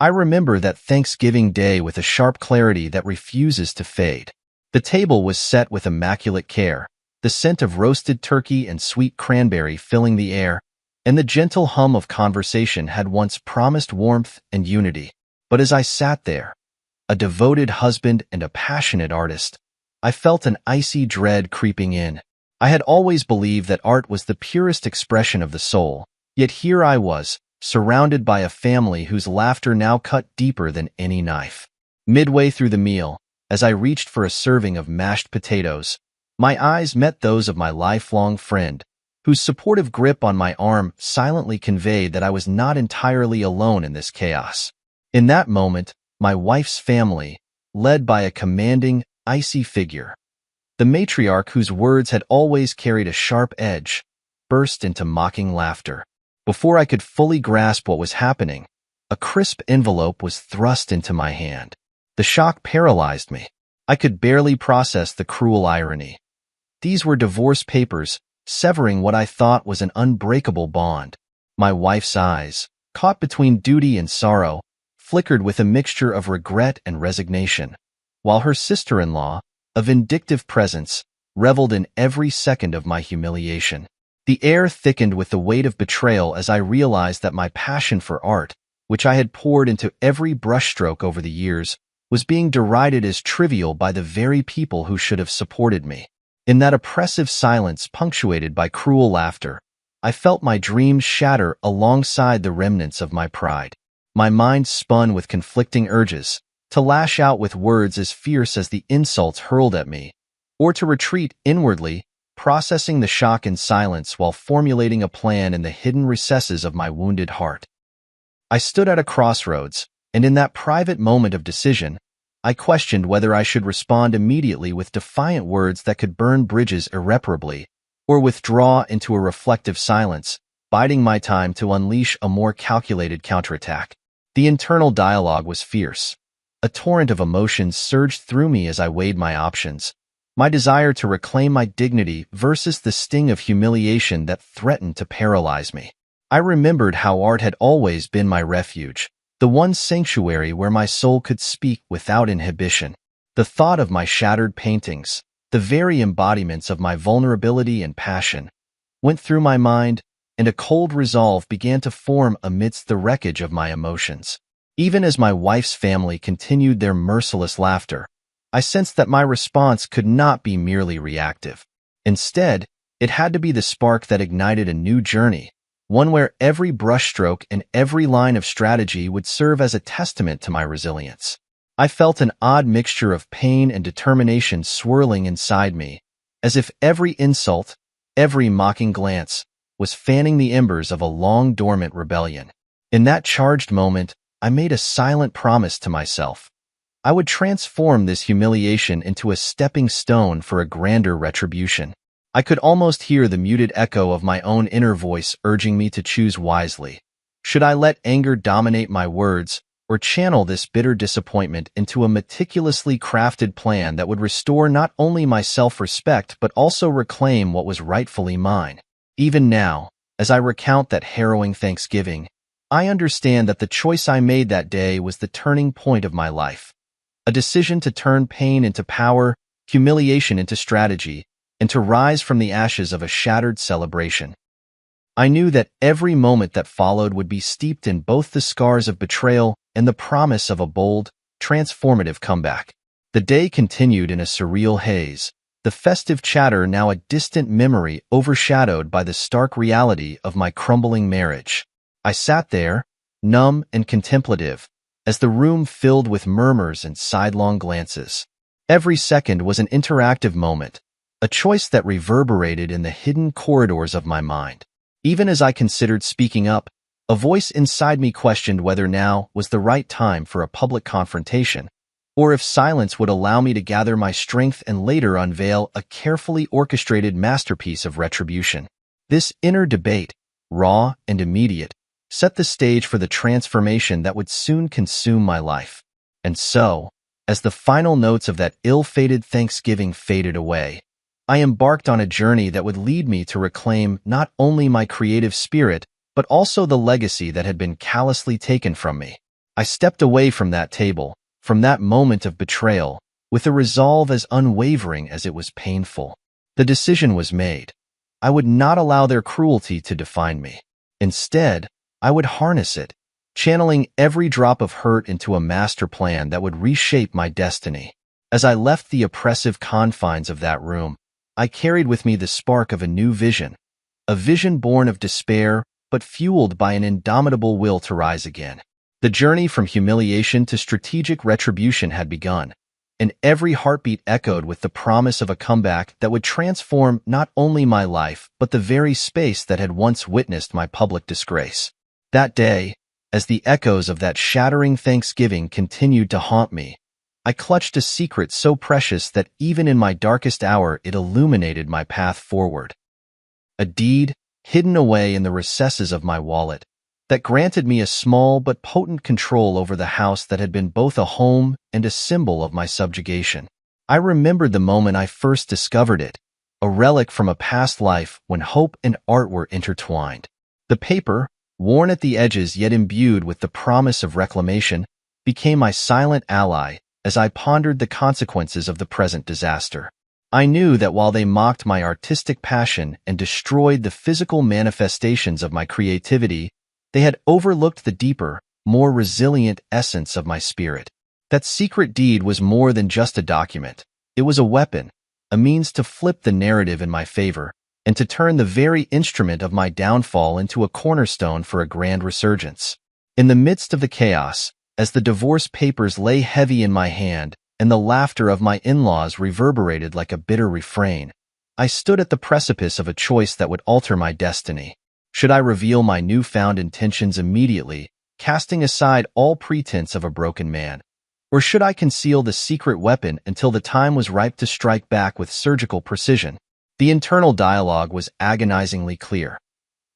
I remember that Thanksgiving Day with a sharp clarity that refuses to fade. The table was set with immaculate care, the scent of roasted turkey and sweet cranberry filling the air, and the gentle hum of conversation had once promised warmth and unity. But as I sat there, a devoted husband and a passionate artist, I felt an icy dread creeping in. I had always believed that art was the purest expression of the soul, yet here I was, surrounded by a family whose laughter now cut deeper than any knife. Midway through the meal, as I reached for a serving of mashed potatoes, my eyes met those of my lifelong friend, whose supportive grip on my arm silently conveyed that I was not entirely alone in this chaos. In that moment, my wife's family, led by a commanding, icy figure, the matriarch whose words had always carried a sharp edge, burst into mocking laughter. Before I could fully grasp what was happening, a crisp envelope was thrust into my hand. The shock paralyzed me. I could barely process the cruel irony. These were divorce papers, severing what I thought was an unbreakable bond. My wife's eyes, caught between duty and sorrow, flickered with a mixture of regret and resignation, while her sister-in-law, a vindictive presence, reveled in every second of my humiliation. The air thickened with the weight of betrayal as I realized that my passion for art, which I had poured into every brushstroke over the years, was being derided as trivial by the very people who should have supported me. In that oppressive silence punctuated by cruel laughter, I felt my dreams shatter alongside the remnants of my pride. My mind spun with conflicting urges, to lash out with words as fierce as the insults hurled at me, or to retreat inwardly, processing the shock in silence while formulating a plan in the hidden recesses of my wounded heart. I stood at a crossroads, and in that private moment of decision, I questioned whether I should respond immediately with defiant words that could burn bridges irreparably, or withdraw into a reflective silence, biding my time to unleash a more calculated counterattack. The internal dialogue was fierce. A torrent of emotions surged through me as I weighed my options. My desire to reclaim my dignity versus the sting of humiliation that threatened to paralyze me. I remembered how art had always been my refuge, the one sanctuary where my soul could speak without inhibition. The thought of my shattered paintings, the very embodiments of my vulnerability and passion, went through my mind, and a cold resolve began to form amidst the wreckage of my emotions. Even as my wife's family continued their merciless laughter, I sensed that my response could not be merely reactive. Instead, it had to be the spark that ignited a new journey, one where every brushstroke and every line of strategy would serve as a testament to my resilience. I felt an odd mixture of pain and determination swirling inside me, as if every insult, every mocking glance, was fanning the embers of a long-dormant rebellion. In that charged moment, I made a silent promise to myself. I would transform this humiliation into a stepping stone for a grander retribution. I could almost hear the muted echo of my own inner voice urging me to choose wisely. Should I let anger dominate my words, or channel this bitter disappointment into a meticulously crafted plan that would restore not only my self-respect but also reclaim what was rightfully mine? Even now, as I recount that harrowing Thanksgiving, I understand that the choice I made that day was the turning point of my life. A decision to turn pain into power, humiliation into strategy, and to rise from the ashes of a shattered celebration. I knew that every moment that followed would be steeped in both the scars of betrayal and the promise of a bold, transformative comeback. The day continued in a surreal haze, the festive chatter now a distant memory overshadowed by the stark reality of my crumbling marriage. I sat there, numb and contemplative, as the room filled with murmurs and sidelong glances. Every second was an interactive moment, a choice that reverberated in the hidden corridors of my mind. Even as I considered speaking up, a voice inside me questioned whether now was the right time for a public confrontation, or if silence would allow me to gather my strength and later unveil a carefully orchestrated masterpiece of retribution. This inner debate, raw and immediate, set the stage for the transformation that would soon consume my life. And so, as the final notes of that ill-fated Thanksgiving faded away, I embarked on a journey that would lead me to reclaim not only my creative spirit, but also the legacy that had been callously taken from me. I stepped away from that table, from that moment of betrayal, with a resolve as unwavering as it was painful. The decision was made. I would not allow their cruelty to define me. Instead, I would harness it, channeling every drop of hurt into a master plan that would reshape my destiny. As I left the oppressive confines of that room, I carried with me the spark of a new vision, a vision born of despair but fueled by an indomitable will to rise again. The journey from humiliation to strategic retribution had begun, and every heartbeat echoed with the promise of a comeback that would transform not only my life but the very space that had once witnessed my public disgrace. That day, as the echoes of that shattering Thanksgiving continued to haunt me, I clutched a secret so precious that even in my darkest hour it illuminated my path forward. A deed, hidden away in the recesses of my wallet, that granted me a small but potent control over the house that had been both a home and a symbol of my subjugation. I remembered the moment I first discovered it, a relic from a past life when hope and art were intertwined. The paper, worn at the edges yet imbued with the promise of reclamation, became my silent ally as I pondered the consequences of the present disaster. I knew that while they mocked my artistic passion and destroyed the physical manifestations of my creativity, they had overlooked the deeper, more resilient essence of my spirit. That secret deed was more than just a document. It was a weapon, a means to flip the narrative in my favor, and to turn the very instrument of my downfall into a cornerstone for a grand resurgence. In the midst of the chaos, as the divorce papers lay heavy in my hand and the laughter of my in-laws reverberated like a bitter refrain, I stood at the precipice of a choice that would alter my destiny. Should I reveal my newfound intentions immediately, casting aside all pretense of a broken man? Or should I conceal the secret weapon until the time was ripe to strike back with surgical precision? The internal dialogue was agonizingly clear.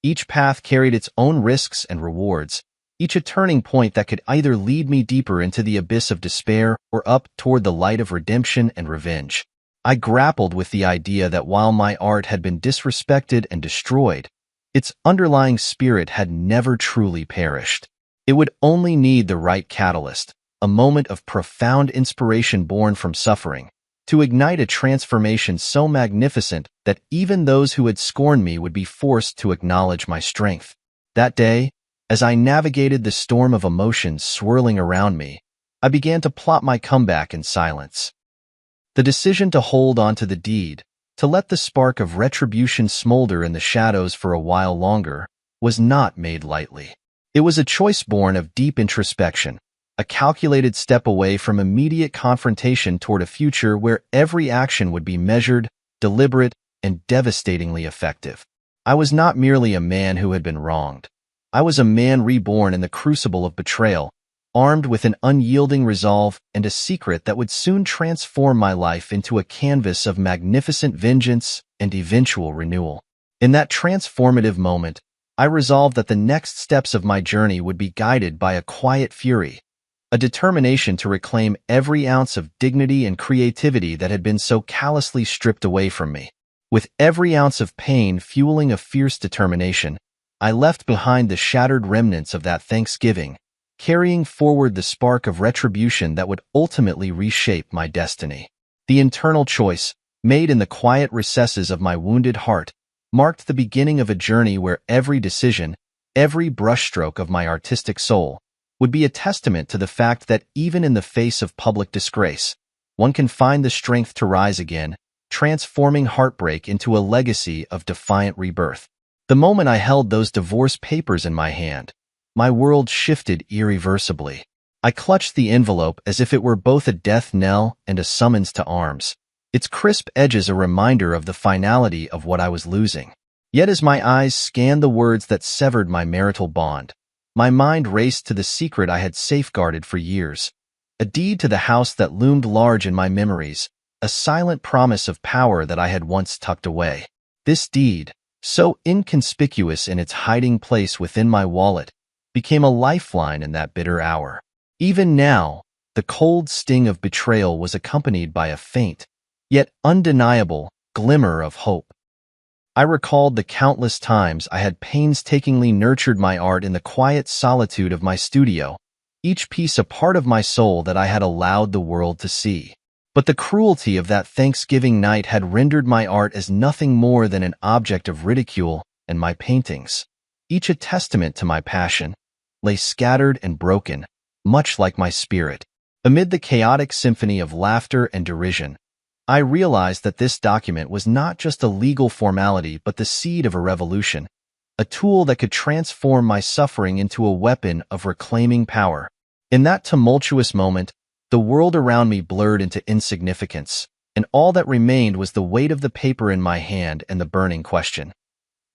Each path carried its own risks and rewards, each a turning point that could either lead me deeper into the abyss of despair or up toward the light of redemption and revenge. I grappled with the idea that while my art had been disrespected and destroyed, its underlying spirit had never truly perished. It would only need the right catalyst, a moment of profound inspiration born from suffering, to ignite a transformation so magnificent that even those who had scorned me would be forced to acknowledge my strength. That day, as I navigated the storm of emotions swirling around me, I began to plot my comeback in silence. The decision to hold on to the deed, to let the spark of retribution smolder in the shadows for a while longer, was not made lightly. It was a choice born of deep introspection, a calculated step away from immediate confrontation toward a future where every action would be measured, deliberate, and devastatingly effective. I was not merely a man who had been wronged. I was a man reborn in the crucible of betrayal, armed with an unyielding resolve and a secret that would soon transform my life into a canvas of magnificent vengeance and eventual renewal. In that transformative moment, I resolved that the next steps of my journey would be guided by a quiet fury, a determination to reclaim every ounce of dignity and creativity that had been so callously stripped away from me. With every ounce of pain fueling a fierce determination, I left behind the shattered remnants of that Thanksgiving, carrying forward the spark of retribution that would ultimately reshape my destiny. The internal choice, made in the quiet recesses of my wounded heart, marked the beginning of a journey where every decision, every brushstroke of my artistic soul, would be a testament to the fact that even in the face of public disgrace, one can find the strength to rise again, transforming heartbreak into a legacy of defiant rebirth. The moment I held those divorce papers in my hand, my world shifted irreversibly. I clutched the envelope as if it were both a death knell and a summons to arms, its crisp edges a reminder of the finality of what I was losing. Yet as my eyes scanned the words that severed my marital bond, my mind raced to the secret I had safeguarded for years, a deed to the house that loomed large in my memories, a silent promise of power that I had once tucked away. This deed, so inconspicuous in its hiding place within my wallet, became a lifeline in that bitter hour. Even now, the cold sting of betrayal was accompanied by a faint, yet undeniable, glimmer of hope. I recalled the countless times I had painstakingly nurtured my art in the quiet solitude of my studio, each piece a part of my soul that I had allowed the world to see. But the cruelty of that Thanksgiving night had rendered my art as nothing more than an object of ridicule, and my paintings, each a testament to my passion, lay scattered and broken, much like my spirit. Amid the chaotic symphony of laughter and derision, I realized that this document was not just a legal formality but the seed of a revolution, a tool that could transform my suffering into a weapon of reclaiming power. In that tumultuous moment, the world around me blurred into insignificance, and all that remained was the weight of the paper in my hand and the burning question.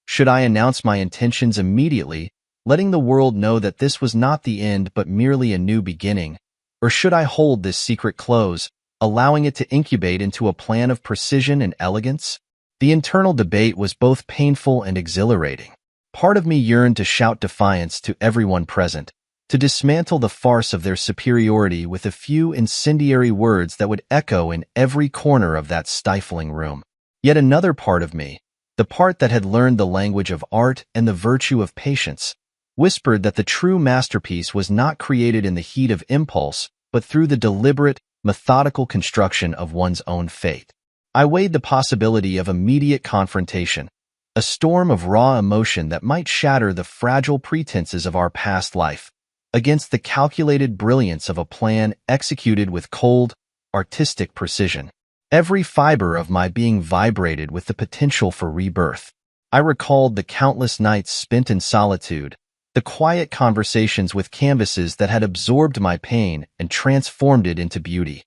Should I announce my intentions immediately, letting the world know that this was not the end but merely a new beginning, or should I hold this secret close, allowing it to incubate into a plan of precision and elegance? The internal debate was both painful and exhilarating. Part of me yearned to shout defiance to everyone present, to dismantle the farce of their superiority with a few incendiary words that would echo in every corner of that stifling room. Yet another part of me, the part that had learned the language of art and the virtue of patience, whispered that the true masterpiece was not created in the heat of impulse, but through the deliberate, methodical construction of one's own fate. I weighed the possibility of immediate confrontation, a storm of raw emotion that might shatter the fragile pretenses of our past life, against the calculated brilliance of a plan executed with cold, artistic precision. Every fiber of my being vibrated with the potential for rebirth. I recalled the countless nights spent in solitude, the quiet conversations with canvases that had absorbed my pain and transformed it into beauty.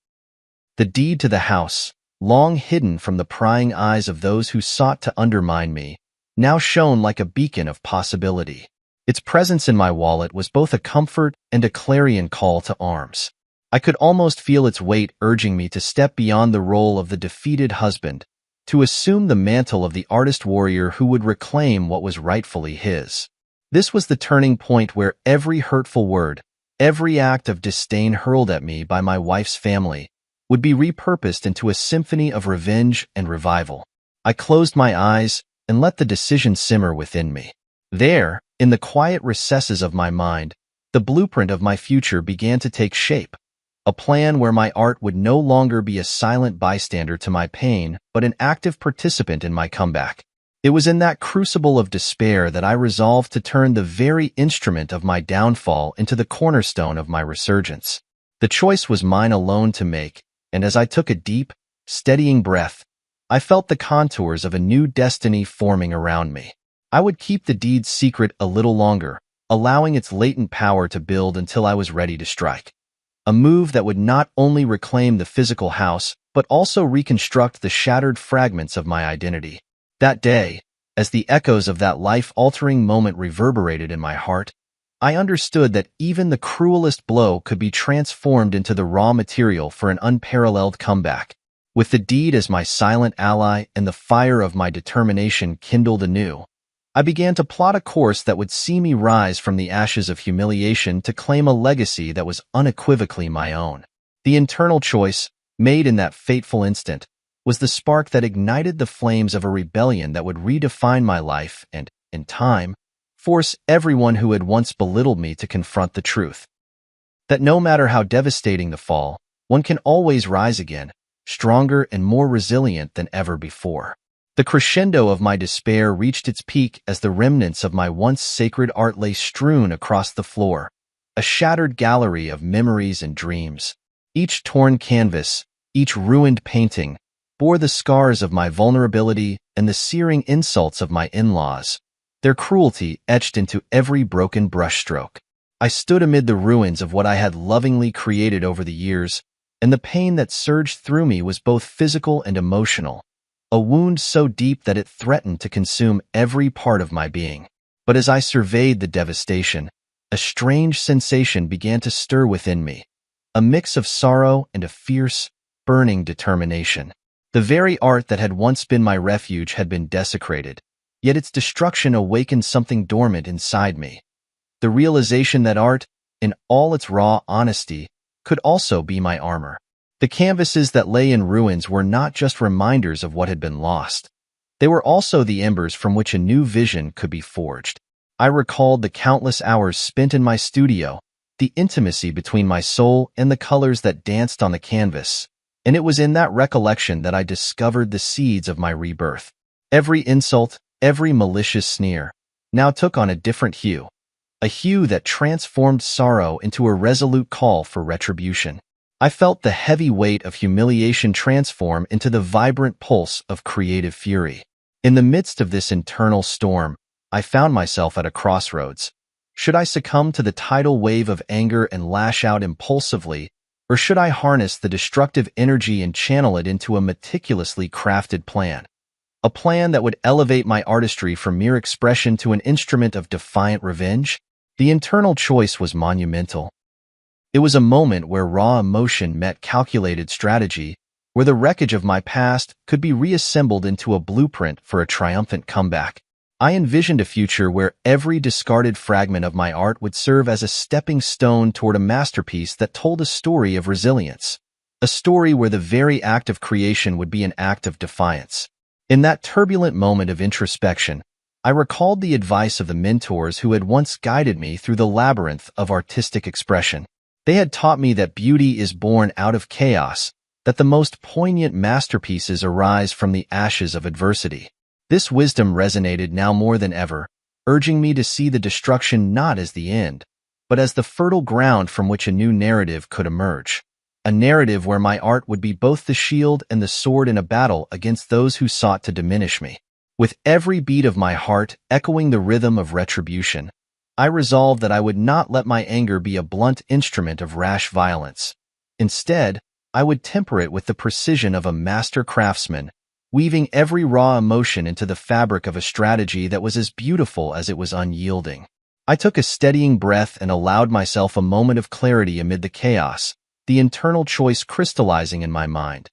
The deed to the house, long hidden from the prying eyes of those who sought to undermine me, now shone like a beacon of possibility. Its presence in my wallet was both a comfort and a clarion call to arms. I could almost feel its weight urging me to step beyond the role of the defeated husband, to assume the mantle of the artist-warrior who would reclaim what was rightfully his. This was the turning point where every hurtful word, every act of disdain hurled at me by my wife's family, would be repurposed into a symphony of revenge and revival. I closed my eyes and let the decision simmer within me. There, in the quiet recesses of my mind, the blueprint of my future began to take shape, a plan where my art would no longer be a silent bystander to my pain, but an active participant in my comeback. It was in that crucible of despair that I resolved to turn the very instrument of my downfall into the cornerstone of my resurgence. The choice was mine alone to make, and as I took a deep, steadying breath, I felt the contours of a new destiny forming around me. I would keep the deed secret a little longer, allowing its latent power to build until I was ready to strike. A move that would not only reclaim the physical house, but also reconstruct the shattered fragments of my identity. That day, as the echoes of that life-altering moment reverberated in my heart, I understood that even the cruelest blow could be transformed into the raw material for an unparalleled comeback. With the deed as my silent ally and the fire of my determination kindled anew, I began to plot a course that would see me rise from the ashes of humiliation to claim a legacy that was unequivocally my own. The internal choice, made in that fateful instant, was the spark that ignited the flames of a rebellion that would redefine my life and, in time, force everyone who had once belittled me to confront the truth. That no matter how devastating the fall, one can always rise again, stronger and more resilient than ever before. The crescendo of my despair reached its peak as the remnants of my once sacred art lay strewn across the floor, a shattered gallery of memories and dreams. Each torn canvas, each ruined painting, bore the scars of my vulnerability and the searing insults of my in-laws, their cruelty etched into every broken brushstroke. I stood amid the ruins of what I had lovingly created over the years, and the pain that surged through me was both physical and emotional, a wound so deep that it threatened to consume every part of my being. But as I surveyed the devastation, a strange sensation began to stir within me, a mix of sorrow and a fierce, burning determination. The very art that had once been my refuge had been desecrated, yet its destruction awakened something dormant inside me. The realization that art, in all its raw honesty, could also be my armor. The canvases that lay in ruins were not just reminders of what had been lost. They were also the embers from which a new vision could be forged. I recalled the countless hours spent in my studio, the intimacy between my soul and the colors that danced on the canvas, and it was in that recollection that I discovered the seeds of my rebirth. Every insult, every malicious sneer, now took on a different hue, a hue that transformed sorrow into a resolute call for retribution. I felt the heavy weight of humiliation transform into the vibrant pulse of creative fury. In the midst of this internal storm, I found myself at a crossroads. Should I succumb to the tidal wave of anger and lash out impulsively, or should I harness the destructive energy and channel it into a meticulously crafted plan? A plan that would elevate my artistry from mere expression to an instrument of defiant revenge? The internal choice was monumental. It was a moment where raw emotion met calculated strategy, where the wreckage of my past could be reassembled into a blueprint for a triumphant comeback. I envisioned a future where every discarded fragment of my art would serve as a stepping stone toward a masterpiece that told a story of resilience, a story where the very act of creation would be an act of defiance. In that turbulent moment of introspection, I recalled the advice of the mentors who had once guided me through the labyrinth of artistic expression. They had taught me that beauty is born out of chaos, that the most poignant masterpieces arise from the ashes of adversity. This wisdom resonated now more than ever, urging me to see the destruction not as the end, but as the fertile ground from which a new narrative could emerge. A narrative where my art would be both the shield and the sword in a battle against those who sought to diminish me. With every beat of my heart echoing the rhythm of retribution, I resolved that I would not let my anger be a blunt instrument of rash violence. Instead, I would temper it with the precision of a master craftsman, weaving every raw emotion into the fabric of a strategy that was as beautiful as it was unyielding. I took a steadying breath and allowed myself a moment of clarity amid the chaos, the internal choice crystallizing in my mind.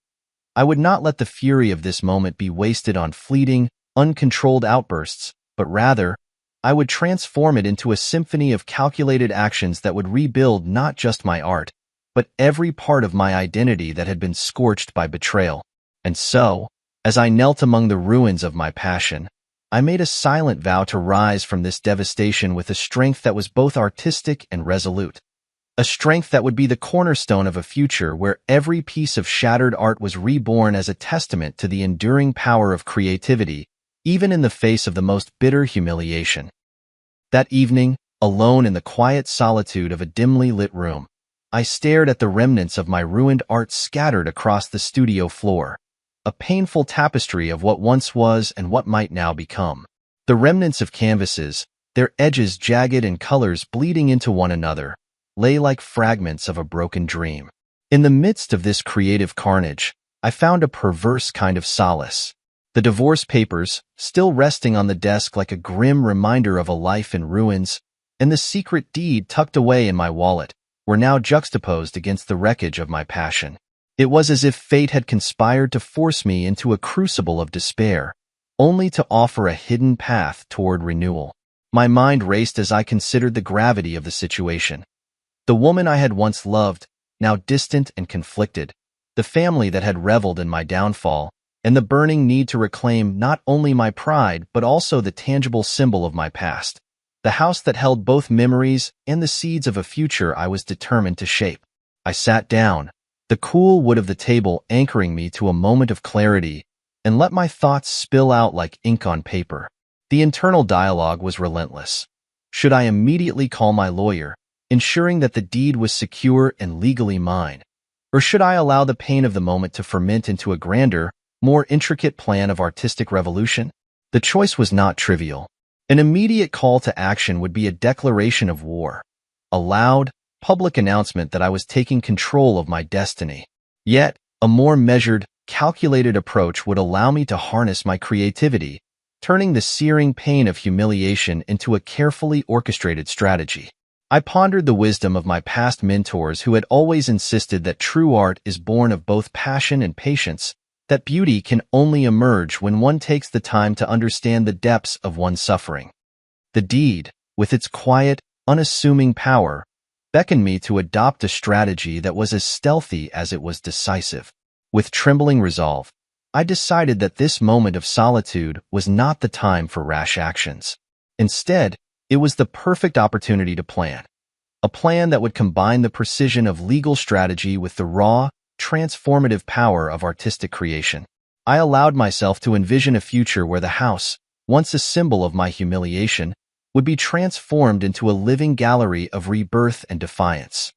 I would not let the fury of this moment be wasted on fleeting, uncontrolled outbursts, but rather, I would transform it into a symphony of calculated actions that would rebuild not just my art, but every part of my identity that had been scorched by betrayal. And so, as I knelt among the ruins of my passion, I made a silent vow to rise from this devastation with a strength that was both artistic and resolute. A strength that would be the cornerstone of a future where every piece of shattered art was reborn as a testament to the enduring power of creativity, even in the face of the most bitter humiliation. That evening, alone in the quiet solitude of a dimly lit room, I stared at the remnants of my ruined art scattered across the studio floor, a painful tapestry of what once was and what might now become. The remnants of canvases, their edges jagged and colors bleeding into one another, lay like fragments of a broken dream. In the midst of this creative carnage, I found a perverse kind of solace. The divorce papers, still resting on the desk like a grim reminder of a life in ruins, and the secret deed tucked away in my wallet, were now juxtaposed against the wreckage of my passion. It was as if fate had conspired to force me into a crucible of despair, only to offer a hidden path toward renewal. My mind raced as I considered the gravity of the situation. The woman I had once loved, now distant and conflicted, the family that had reveled in my downfall, and the burning need to reclaim not only my pride but also the tangible symbol of my past, the house that held both memories and the seeds of a future I was determined to shape. I sat down, the cool wood of the table anchoring me to a moment of clarity, and let my thoughts spill out like ink on paper. The internal dialogue was relentless. Should I immediately call my lawyer, ensuring that the deed was secure and legally mine? Or should I allow the pain of the moment to ferment into a grander, more intricate plan of artistic revolution? The choice was not trivial. An immediate call to action would be a declaration of war, a loud, public announcement that I was taking control of my destiny. Yet, a more measured, calculated approach would allow me to harness my creativity, turning the searing pain of humiliation into a carefully orchestrated strategy. I pondered the wisdom of my past mentors who had always insisted that true art is born of both passion and patience, that beauty can only emerge when one takes the time to understand the depths of one's suffering. The deed, with its quiet, unassuming power, beckoned me to adopt a strategy that was as stealthy as it was decisive. With trembling resolve, I decided that this moment of solitude was not the time for rash actions. Instead, it was the perfect opportunity to plan. a plan that would combine the precision of legal strategy with the raw, transformative power of artistic creation. I allowed myself to envision a future where the house, once a symbol of my humiliation, would be transformed into a living gallery of rebirth and defiance.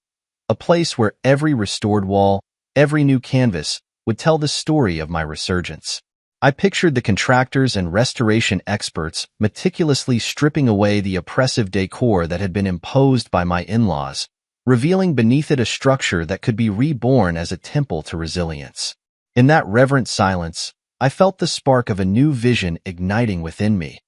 A place where every restored wall, every new canvas, would tell the story of my resurgence. I pictured the contractors and restoration experts meticulously stripping away the oppressive decor that had been imposed by my in-laws, revealing beneath it a structure that could be reborn as a temple to resilience. In that reverent silence, I felt the spark of a new vision igniting within me.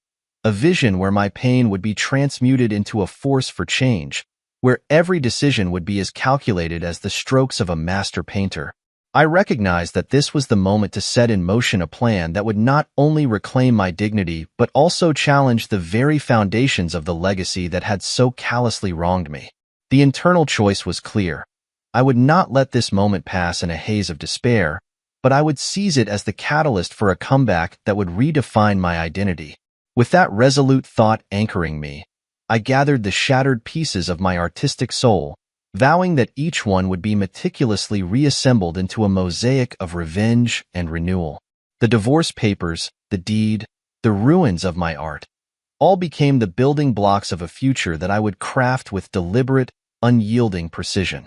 A vision where my pain would be transmuted into a force for change, where every decision would be as calculated as the strokes of a master painter. I recognized that this was the moment to set in motion a plan that would not only reclaim my dignity but also challenge the very foundations of the legacy that had so callously wronged me. The internal choice was clear. I would not let this moment pass in a haze of despair, but I would seize it as the catalyst for a comeback that would redefine my identity. With that resolute thought anchoring me, I gathered the shattered pieces of my artistic soul, vowing that each one would be meticulously reassembled into a mosaic of revenge and renewal. The divorce papers, the deed, the ruins of my art, all became the building blocks of a future that I would craft with deliberate, unyielding precision.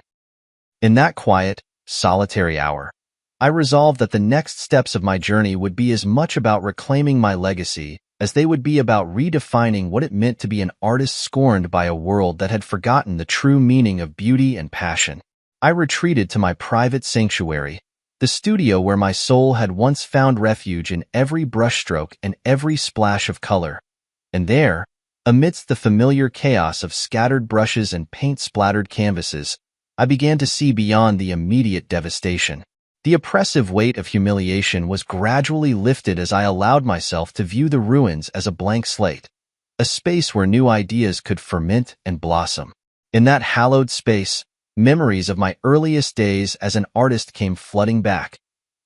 In that quiet, solitary hour, I resolved that the next steps of my journey would be as much about reclaiming my legacy as they would be about redefining what it meant to be an artist scorned by a world that had forgotten the true meaning of beauty and passion. I retreated to my private sanctuary, the studio where my soul had once found refuge in every brushstroke and every splash of color. And there, amidst the familiar chaos of scattered brushes and paint-splattered canvases, I began to see beyond the immediate devastation. The oppressive weight of humiliation was gradually lifted as I allowed myself to view the ruins as a blank slate, a space where new ideas could ferment and blossom. In that hallowed space, memories of my earliest days as an artist came flooding back.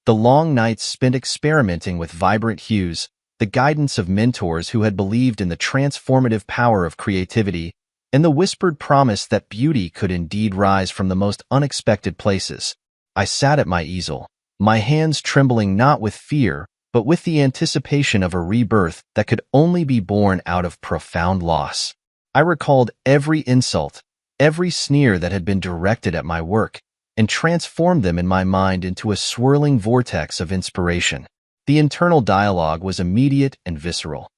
The long nights spent experimenting with vibrant hues, the guidance of mentors who had believed in the transformative power of creativity, and the whispered promise that beauty could indeed rise from the most unexpected places. I sat at my easel, my hands trembling not with fear, but with the anticipation of a rebirth that could only be born out of profound loss. I recalled every insult, every sneer that had been directed at my work, and transformed them in my mind into a swirling vortex of inspiration. The internal dialogue was immediate and visceral.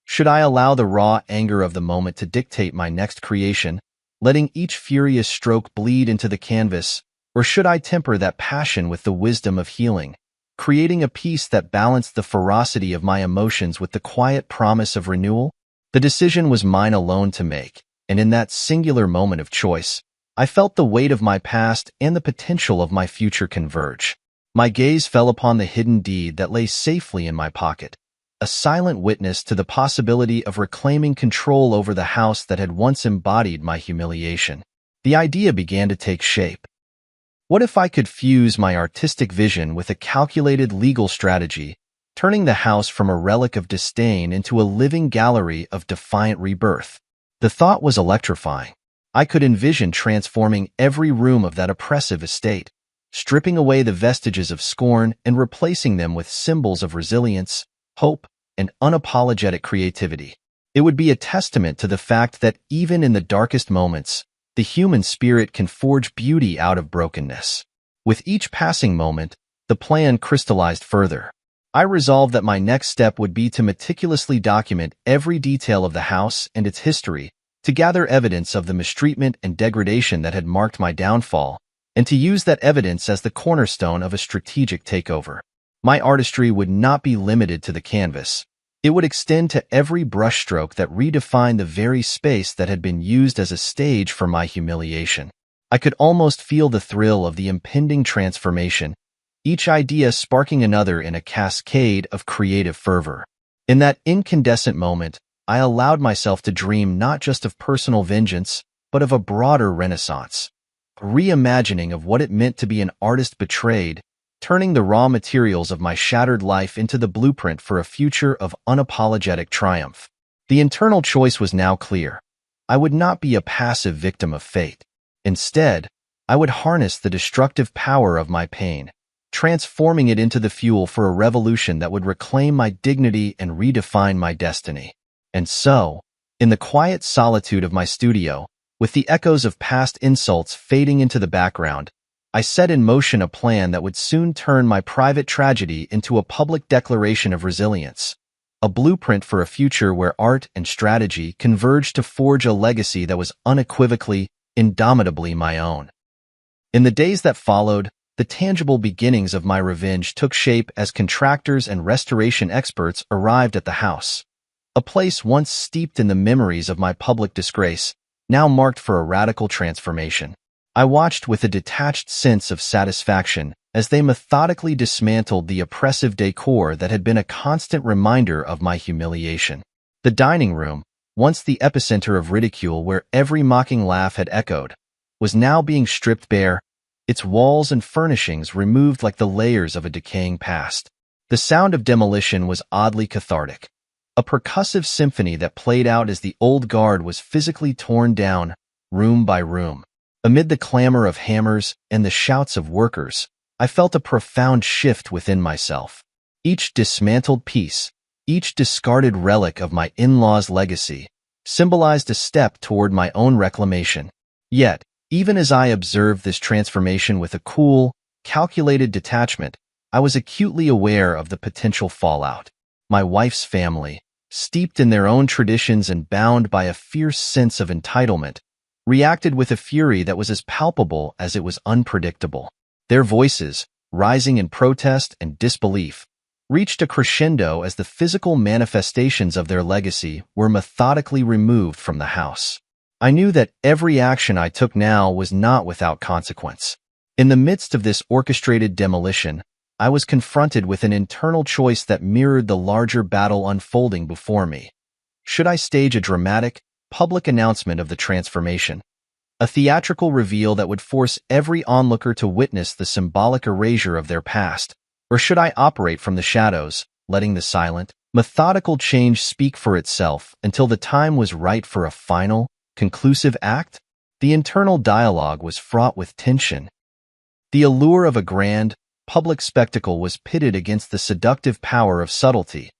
Should I allow the raw anger of the moment to dictate my next creation, letting each furious stroke bleed into the canvas, or should I temper that passion with the wisdom of healing, creating a piece that balanced the ferocity of my emotions with the quiet promise of renewal? The decision was mine alone to make, and in that singular moment of choice, I felt the weight of my past and the potential of my future converge. My gaze fell upon the hidden deed that lay safely in my pocket, a silent witness to the possibility of reclaiming control over the house that had once embodied my humiliation. The idea began to take shape. What if I could fuse my artistic vision with a calculated legal strategy, turning the house from a relic of disdain into a living gallery of defiant rebirth? The thought was electrifying. I could envision transforming every room of that oppressive estate, stripping away the vestiges of scorn and replacing them with symbols of resilience, hope, and unapologetic creativity. It would be a testament to the fact that even in the darkest moments, the human spirit can forge beauty out of brokenness. With each passing moment, the plan crystallized further. I resolved that my next step would be to meticulously document every detail of the house and its history, to gather evidence of the mistreatment and degradation that had marked my downfall, and to use that evidence as the cornerstone of a strategic takeover. My artistry would not be limited to the canvas. It would extend to every brushstroke that redefined the very space that had been used as a stage for my humiliation. I could almost feel the thrill of the impending transformation, each idea sparking another in a cascade of creative fervor. In that incandescent moment, I allowed myself to dream not just of personal vengeance, but of a broader renaissance, a reimagining of what it meant to be an artist betrayed, turning the raw materials of my shattered life into the blueprint for a future of unapologetic triumph. The internal choice was now clear. I would not be a passive victim of fate. Instead, I would harness the destructive power of my pain, transforming it into the fuel for a revolution that would reclaim my dignity and redefine my destiny. And so, in the quiet solitude of my studio, with the echoes of past insults fading into the background, I set in motion a plan that would soon turn my private tragedy into a public declaration of resilience, a blueprint for a future where art and strategy converged to forge a legacy that was unequivocally, indomitably my own. In the days that followed, the tangible beginnings of my revenge took shape as contractors and restoration experts arrived at the house. A place once steeped in the memories of my public disgrace, now marked for a radical transformation. I watched with a detached sense of satisfaction as they methodically dismantled the oppressive decor that had been a constant reminder of my humiliation. The dining room, once the epicenter of ridicule where every mocking laugh had echoed, was now being stripped bare, its walls and furnishings removed like the layers of a decaying past. The sound of demolition was oddly cathartic, a percussive symphony that played out as the old guard was physically torn down, room by room. Amid the clamor of hammers and the shouts of workers, I felt a profound shift within myself. Each dismantled piece, each discarded relic of my in-laws' legacy, symbolized a step toward my own reclamation. Yet, even as I observed this transformation with a cool, calculated detachment, I was acutely aware of the potential fallout. My wife's family, steeped in their own traditions and bound by a fierce sense of entitlement, reacted with a fury that was as palpable as it was unpredictable. Their voices, rising in protest and disbelief, reached a crescendo as the physical manifestations of their legacy were methodically removed from the house. I knew that every action I took now was not without consequence. In the midst of this orchestrated demolition, I was confronted with an internal choice that mirrored the larger battle unfolding before me. Should I stage a dramatic, public announcement of the transformation, a theatrical reveal that would force every onlooker to witness the symbolic erasure of their past, or should I operate from the shadows, letting the silent, methodical change speak for itself until the time was right for a final, conclusive act? The internal dialogue was fraught with tension. The allure of a grand, public spectacle was pitted against the seductive power of subtlety,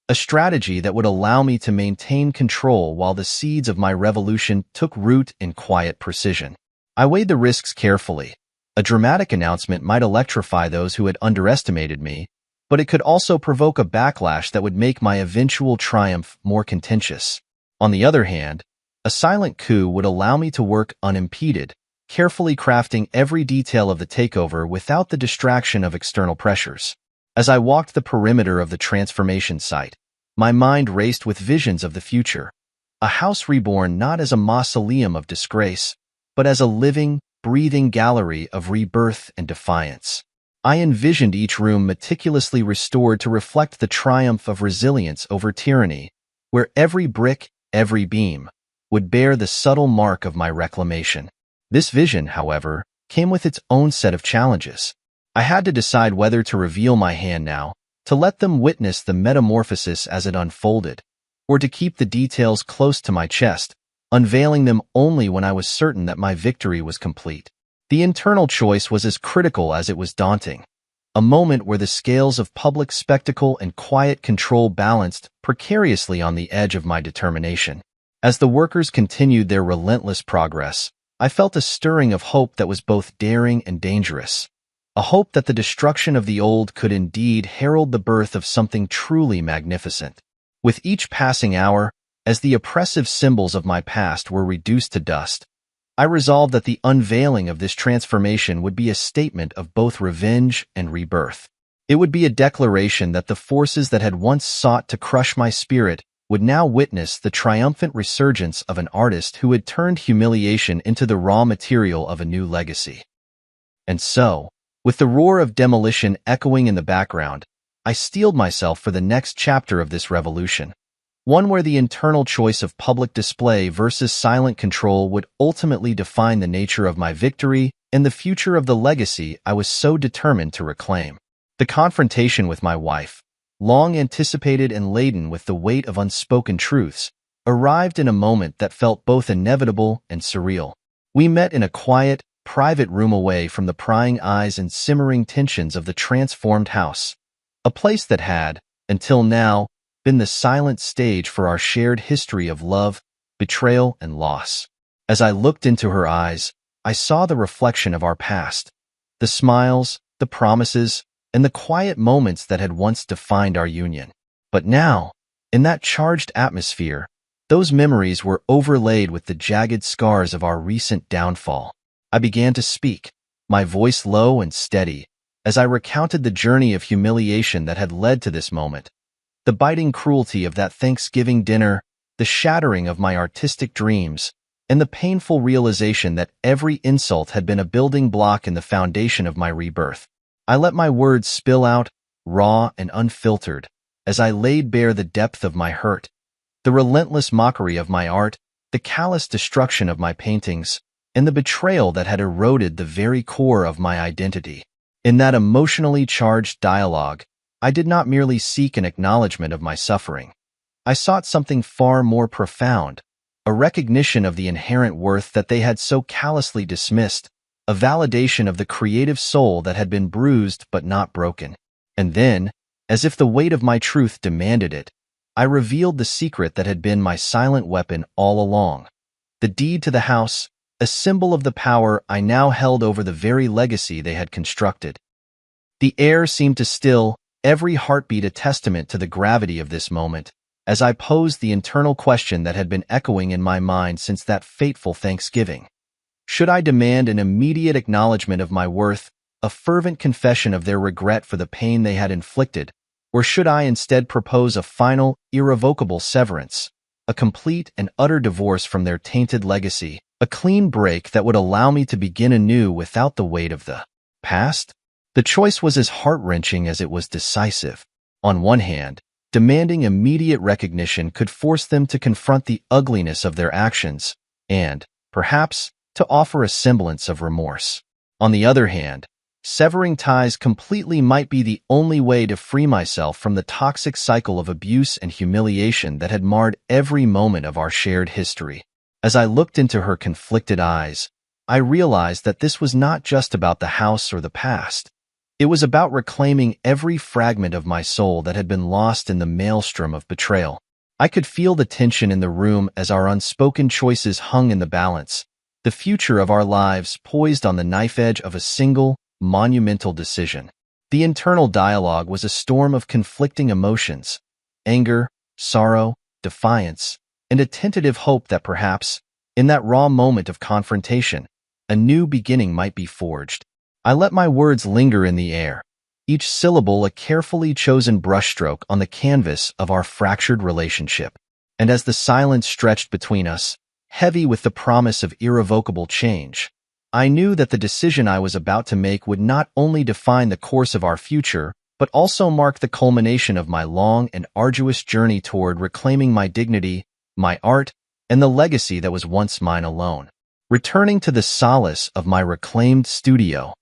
a strategy that would allow me to maintain control while the seeds of my revolution took root in quiet precision. I weighed the risks carefully. A dramatic announcement might electrify those who had underestimated me, but it could also provoke a backlash that would make my eventual triumph more contentious. On the other hand, a silent coup would allow me to work unimpeded, carefully crafting every detail of the takeover without the distraction of external pressures. As I walked the perimeter of the transformation site, my mind raced with visions of the future, a house reborn not as a mausoleum of disgrace, but as a living, breathing gallery of rebirth and defiance. I envisioned each room meticulously restored to reflect the triumph of resilience over tyranny, where every brick, every beam, would bear the subtle mark of my reclamation. This vision, however, came with its own set of challenges. I had to decide whether to reveal my hand now, to let them witness the metamorphosis as it unfolded, or to keep the details close to my chest, unveiling them only when I was certain that my victory was complete. The internal choice was as critical as it was daunting, a moment where the scales of public spectacle and quiet control balanced precariously on the edge of my determination. As the workers continued their relentless progress, I felt a stirring of hope that was both daring and dangerous. A hope that the destruction of the old could indeed herald the birth of something truly magnificent. With each passing hour, as the oppressive symbols of my past were reduced to dust, I resolved that the unveiling of this transformation would be a statement of both revenge and rebirth. It would be a declaration that the forces that had once sought to crush my spirit would now witness the triumphant resurgence of an artist who had turned humiliation into the raw material of a new legacy. And so, with the roar of demolition echoing in the background, I steeled myself for the next chapter of this revolution, one where the internal choice of public display versus silent control would ultimately define the nature of my victory and the future of the legacy I was so determined to reclaim. The confrontation with my wife, long anticipated and laden with the weight of unspoken truths, arrived in a moment that felt both inevitable and surreal. We met in a quiet, private room away from the prying eyes and simmering tensions of the transformed house, a place that had, until now, been the silent stage for our shared history of love, betrayal, and loss. As I looked into her eyes, I saw the reflection of our past, the smiles, the promises, and the quiet moments that had once defined our union. But now, in that charged atmosphere, those memories were overlaid with the jagged scars of our recent downfall. I began to speak, my voice low and steady, as I recounted the journey of humiliation that had led to this moment. The biting cruelty of that Thanksgiving dinner, the shattering of my artistic dreams, and the painful realization that every insult had been a building block in the foundation of my rebirth. I let my words spill out, raw and unfiltered, as I laid bare the depth of my hurt, the relentless mockery of my art, the callous destruction of my paintings, and the betrayal that had eroded the very core of my identity. In that emotionally charged dialogue, I did not merely seek an acknowledgement of my suffering. I sought something far more profound, a recognition of the inherent worth that they had so callously dismissed, a validation of the creative soul that had been bruised but not broken. And then, as if the weight of my truth demanded it, I revealed the secret that had been my silent weapon all along. The deed to the house, a symbol of the power I now held over the very legacy they had constructed. The air seemed to still, every heartbeat a testament to the gravity of this moment, as I posed the internal question that had been echoing in my mind since that fateful Thanksgiving. Should I demand an immediate acknowledgement of my worth, a fervent confession of their regret for the pain they had inflicted, or should I instead propose a final, irrevocable severance, a complete and utter divorce from their tainted legacy, a clean break that would allow me to begin anew without the weight of the past? The choice was as heart-wrenching as it was decisive. On one hand, demanding immediate recognition could force them to confront the ugliness of their actions and, perhaps, to offer a semblance of remorse. On the other hand, severing ties completely might be the only way to free myself from the toxic cycle of abuse and humiliation that had marred every moment of our shared history. As I looked into her conflicted eyes, I realized that this was not just about the house or the past. It was about reclaiming every fragment of my soul that had been lost in the maelstrom of betrayal. I could feel the tension in the room as our unspoken choices hung in the balance, the future of our lives poised on the knife edge of a single, monumental decision. The internal dialogue was a storm of conflicting emotions, anger, sorrow, defiance, and a tentative hope that perhaps, in that raw moment of confrontation, a new beginning might be forged. I let my words linger in the air, each syllable a carefully chosen brushstroke on the canvas of our fractured relationship. And as the silence stretched between us, heavy with the promise of irrevocable change, I knew that the decision I was about to make would not only define the course of our future, but also mark the culmination of my long and arduous journey toward reclaiming my dignity, my art, and the legacy that was once mine alone. Returning to the solace of my reclaimed studio,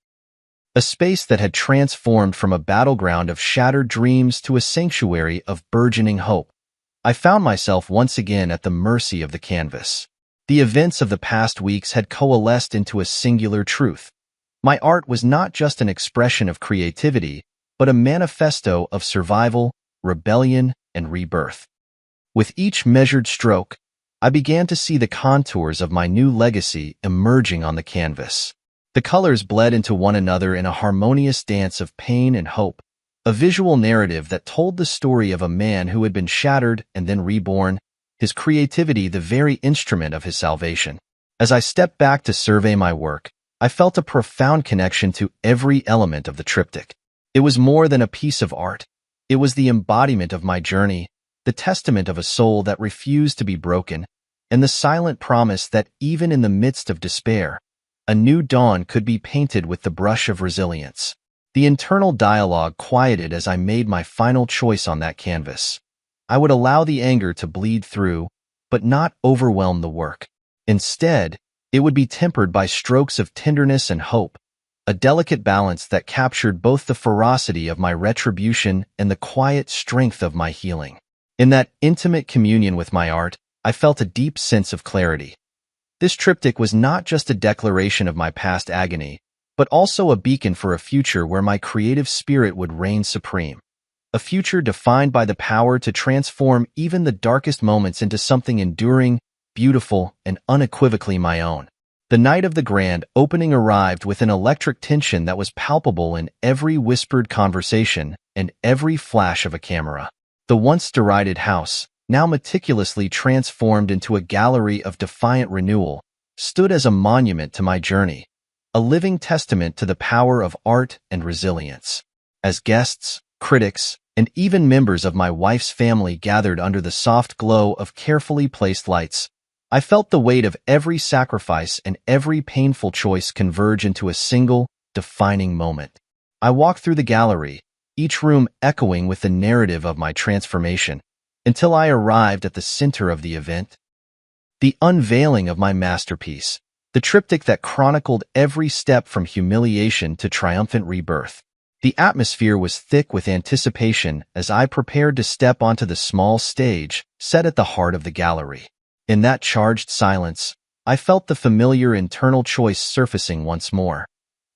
a space that had transformed from a battleground of shattered dreams to a sanctuary of burgeoning hope, I found myself once again at the mercy of the canvas. The events of the past weeks had coalesced into a singular truth. My art was not just an expression of creativity, but a manifesto of survival, rebellion, and rebirth. With each measured stroke, I began to see the contours of my new legacy emerging on the canvas. The colors bled into one another in a harmonious dance of pain and hope, a visual narrative that told the story of a man who had been shattered and then reborn, his creativity the very instrument of his salvation. As I stepped back to survey my work, I felt a profound connection to every element of the triptych. It was more than a piece of art. It was the embodiment of my journey, the testament of a soul that refused to be broken, and the silent promise that even in the midst of despair, a new dawn could be painted with the brush of resilience. The internal dialogue quieted as I made my final choice on that canvas. I would allow the anger to bleed through, but not overwhelm the work. Instead, it would be tempered by strokes of tenderness and hope, a delicate balance that captured both the ferocity of my retribution and the quiet strength of my healing. In that intimate communion with my art, I felt a deep sense of clarity. This triptych was not just a declaration of my past agony, but also a beacon for a future where my creative spirit would reign supreme. A future defined by the power to transform even the darkest moments into something enduring, beautiful, and unequivocally my own. The night of the grand opening arrived with an electric tension that was palpable in every whispered conversation and every flash of a camera. The once derided house, now meticulously transformed into a gallery of defiant renewal, stood as a monument to my journey, a living testament to the power of art and resilience. As guests, critics, and even members of my wife's family gathered under the soft glow of carefully placed lights, I felt the weight of every sacrifice and every painful choice converge into a single, defining moment. I walked through the gallery, each room echoing with the narrative of my transformation, until I arrived at the center of the event. The unveiling of my masterpiece, the triptych that chronicled every step from humiliation to triumphant rebirth. The atmosphere was thick with anticipation as I prepared to step onto the small stage set at the heart of the gallery. In that charged silence, I felt the familiar internal choice surfacing once more.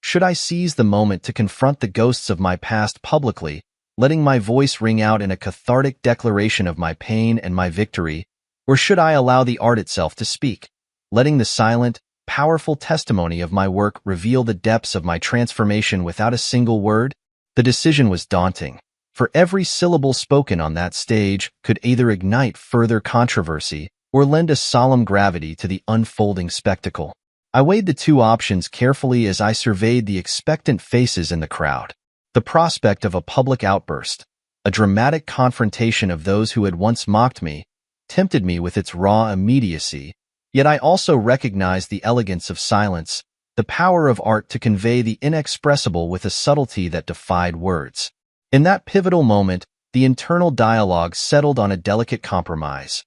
Should I seize the moment to confront the ghosts of my past publicly, letting my voice ring out in a cathartic declaration of my pain and my victory, or should I allow the art itself to speak, letting the silent, powerful testimony of my work reveal the depths of my transformation without a single word? The decision was daunting, for every syllable spoken on that stage could either ignite further controversy or lend a solemn gravity to the unfolding spectacle. I weighed the two options carefully as I surveyed the expectant faces in the crowd. The prospect of a public outburst, a dramatic confrontation of those who had once mocked me, tempted me with its raw immediacy, yet I also recognized the elegance of silence, the power of art to convey the inexpressible with a subtlety that defied words. In that pivotal moment, the internal dialogue settled on a delicate compromise.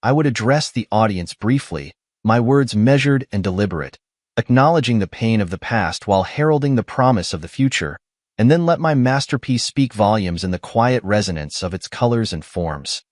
I would address the audience briefly, my words measured and deliberate, acknowledging the pain of the past while heralding the promise of the future, and then let my masterpiece speak volumes in the quiet resonance of its colors and forms.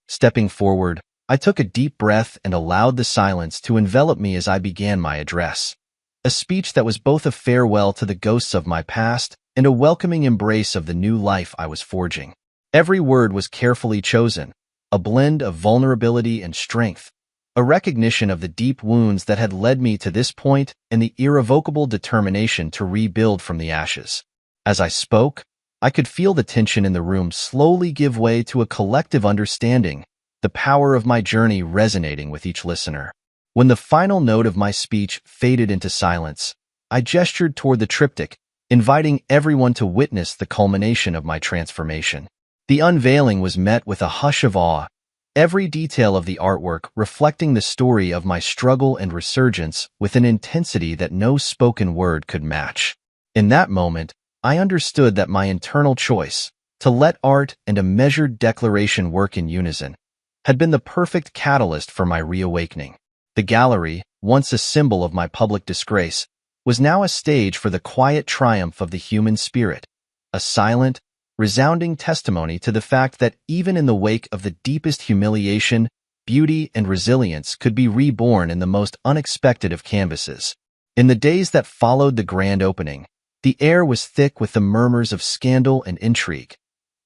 Stepping forward, I took a deep breath and allowed the silence to envelop me as I began my address. A speech that was both a farewell to the ghosts of my past and a welcoming embrace of the new life I was forging. Every word was carefully chosen, a blend of vulnerability and strength, a recognition of the deep wounds that had led me to this point and the irrevocable determination to rebuild from the ashes. As I spoke, I could feel the tension in the room slowly give way to a collective understanding, the power of my journey resonating with each listener. When the final note of my speech faded into silence, I gestured toward the triptych, inviting everyone to witness the culmination of my transformation. The unveiling was met with a hush of awe, every detail of the artwork reflecting the story of my struggle and resurgence with an intensity that no spoken word could match. In that moment, I understood that my internal choice, to let art and a measured declaration work in unison, had been the perfect catalyst for my reawakening. The gallery, once a symbol of my public disgrace, was now a stage for the quiet triumph of the human spirit, a silent, resounding testimony to the fact that even in the wake of the deepest humiliation, beauty and resilience could be reborn in the most unexpected of canvases. In the days that followed the grand opening, the air was thick with the murmurs of scandal and intrigue,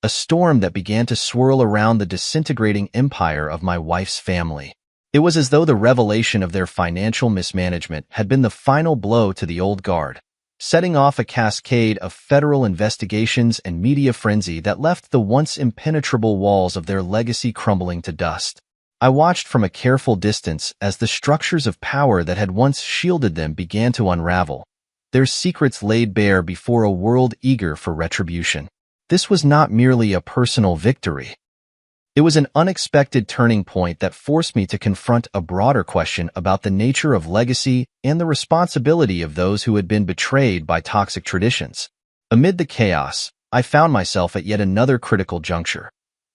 a storm that began to swirl around the disintegrating empire of my wife's family. It was as though the revelation of their financial mismanagement had been the final blow to the old guard, setting off a cascade of federal investigations and media frenzy that left the once impenetrable walls of their legacy crumbling to dust. I watched from a careful distance as the structures of power that had once shielded them began to unravel, their secrets laid bare before a world eager for retribution. This was not merely a personal victory. It was an unexpected turning point that forced me to confront a broader question about the nature of legacy and the responsibility of those who had been betrayed by toxic traditions. Amid the chaos, I found myself at yet another critical juncture.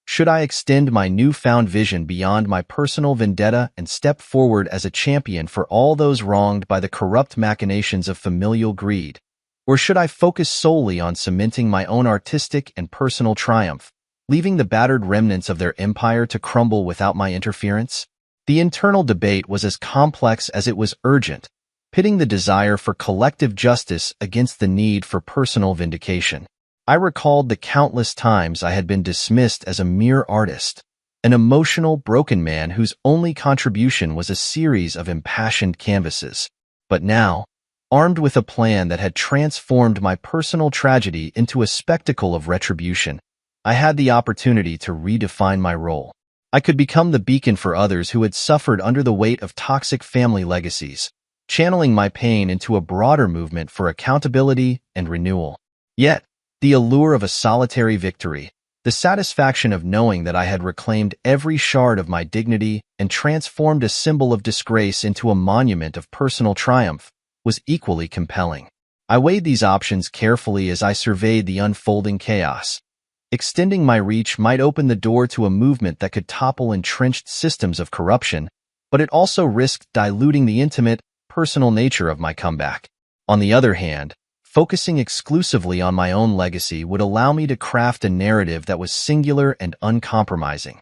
Should I extend my newfound vision beyond my personal vendetta and step forward as a champion for all those wronged by the corrupt machinations of familial greed? Or should I focus solely on cementing my own artistic and personal triumph, leaving the battered remnants of their empire to crumble without my interference? The internal debate was as complex as it was urgent, pitting the desire for collective justice against the need for personal vindication. I recalled the countless times I had been dismissed as a mere artist, an emotional, broken man whose only contribution was a series of impassioned canvases. But now, armed with a plan that had transformed my personal tragedy into a spectacle of retribution, I had the opportunity to redefine my role. I could become the beacon for others who had suffered under the weight of toxic family legacies, channeling my pain into a broader movement for accountability and renewal. Yet, the allure of a solitary victory, the satisfaction of knowing that I had reclaimed every shard of my dignity and transformed a symbol of disgrace into a monument of personal triumph, was equally compelling. I weighed these options carefully as I surveyed the unfolding chaos. Extending my reach might open the door to a movement that could topple entrenched systems of corruption, but it also risked diluting the intimate, personal nature of my comeback. On the other hand, focusing exclusively on my own legacy would allow me to craft a narrative that was singular and uncompromising,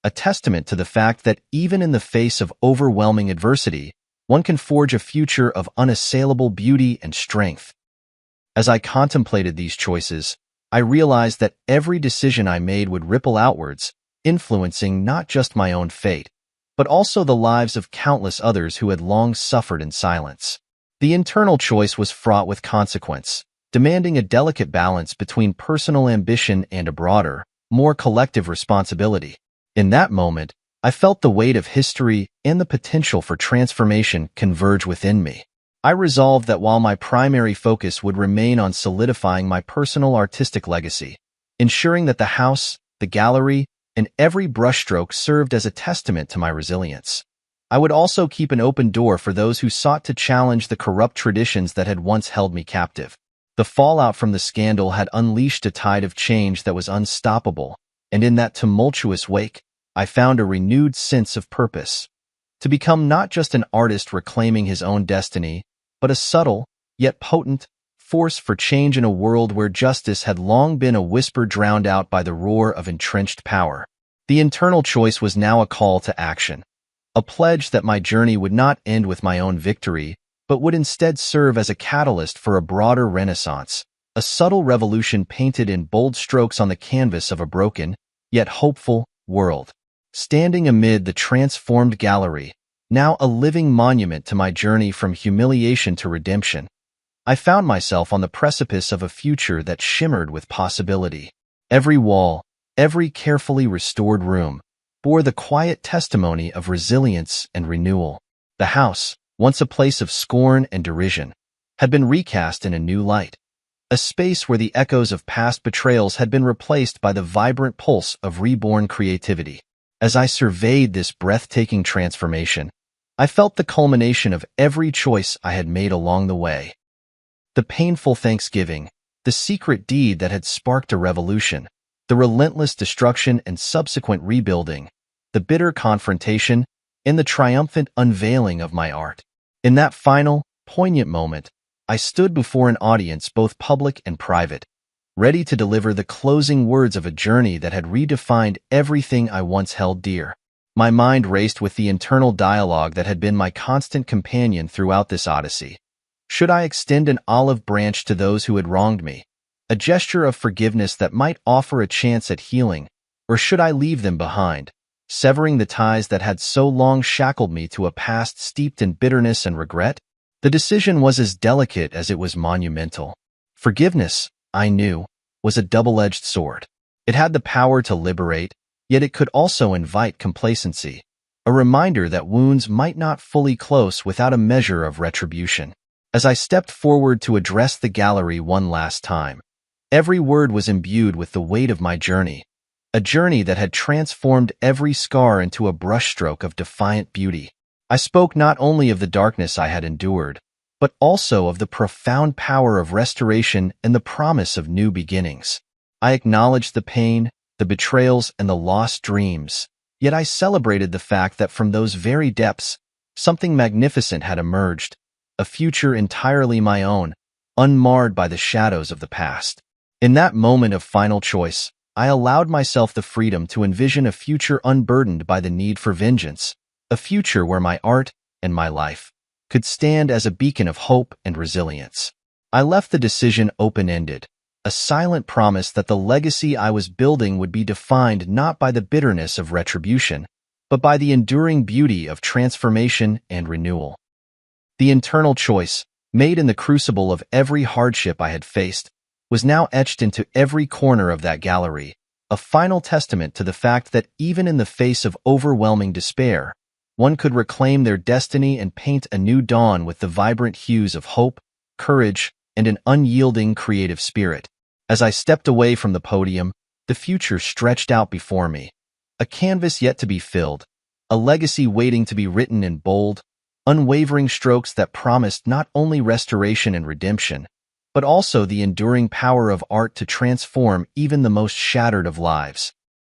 a testament to the fact that even in the face of overwhelming adversity, one can forge a future of unassailable beauty and strength. As I contemplated these choices, I realized that every decision I made would ripple outwards, influencing not just my own fate, but also the lives of countless others who had long suffered in silence. The internal choice was fraught with consequence, demanding a delicate balance between personal ambition and a broader, more collective responsibility. In that moment, I felt the weight of history and the potential for transformation converge within me. I resolved that while my primary focus would remain on solidifying my personal artistic legacy, ensuring that the house, the gallery, and every brushstroke served as a testament to my resilience, I would also keep an open door for those who sought to challenge the corrupt traditions that had once held me captive. The fallout from the scandal had unleashed a tide of change that was unstoppable, and in that tumultuous wake, I found a renewed sense of purpose. To become not just an artist reclaiming his own destiny, but a subtle, yet potent, force for change in a world where justice had long been a whisper drowned out by the roar of entrenched power. The internal choice was now a call to action, a pledge that my journey would not end with my own victory, but would instead serve as a catalyst for a broader renaissance, a subtle revolution painted in bold strokes on the canvas of a broken, yet hopeful, world. Standing amid the transformed gallery, now a living monument to my journey from humiliation to redemption, I found myself on the precipice of a future that shimmered with possibility. Every wall, every carefully restored room, bore the quiet testimony of resilience and renewal. The house, once a place of scorn and derision, had been recast in a new light, a space where the echoes of past betrayals had been replaced by the vibrant pulse of reborn creativity. As I surveyed this breathtaking transformation, I felt the culmination of every choice I had made along the way. The painful thanksgiving, the secret deed that had sparked a revolution, the relentless destruction and subsequent rebuilding, the bitter confrontation, and the triumphant unveiling of my art. In that final, poignant moment, I stood before an audience both public and private, ready to deliver the closing words of a journey that had redefined everything I once held dear. My mind raced with the internal dialogue that had been my constant companion throughout this odyssey. Should I extend an olive branch to those who had wronged me, a gesture of forgiveness that might offer a chance at healing, or should I leave them behind, severing the ties that had so long shackled me to a past steeped in bitterness and regret? The decision was as delicate as it was monumental. Forgiveness, I knew, was a double-edged sword. It had the power to liberate, yet it could also invite complacency, a reminder that wounds might not fully close without a measure of retribution. As I stepped forward to address the gallery one last time, every word was imbued with the weight of my journey, a journey that had transformed every scar into a brushstroke of defiant beauty. I spoke not only of the darkness I had endured, but also of the profound power of restoration and the promise of new beginnings. I acknowledged the pain, the betrayals, and the lost dreams, yet I celebrated the fact that from those very depths, something magnificent had emerged, a future entirely my own, unmarred by the shadows of the past. In that moment of final choice, I allowed myself the freedom to envision a future unburdened by the need for vengeance, a future where my art and my life could stand as a beacon of hope and resilience. I left the decision open-ended, a silent promise that the legacy I was building would be defined not by the bitterness of retribution, but by the enduring beauty of transformation and renewal. The internal choice, made in the crucible of every hardship I had faced, was now etched into every corner of that gallery, a final testament to the fact that even in the face of overwhelming despair, one could reclaim their destiny and paint a new dawn with the vibrant hues of hope, courage, and an unyielding creative spirit. As I stepped away from the podium, the future stretched out before me, a canvas yet to be filled, a legacy waiting to be written in bold, unwavering strokes that promised not only restoration and redemption, but also the enduring power of art to transform even the most shattered of lives.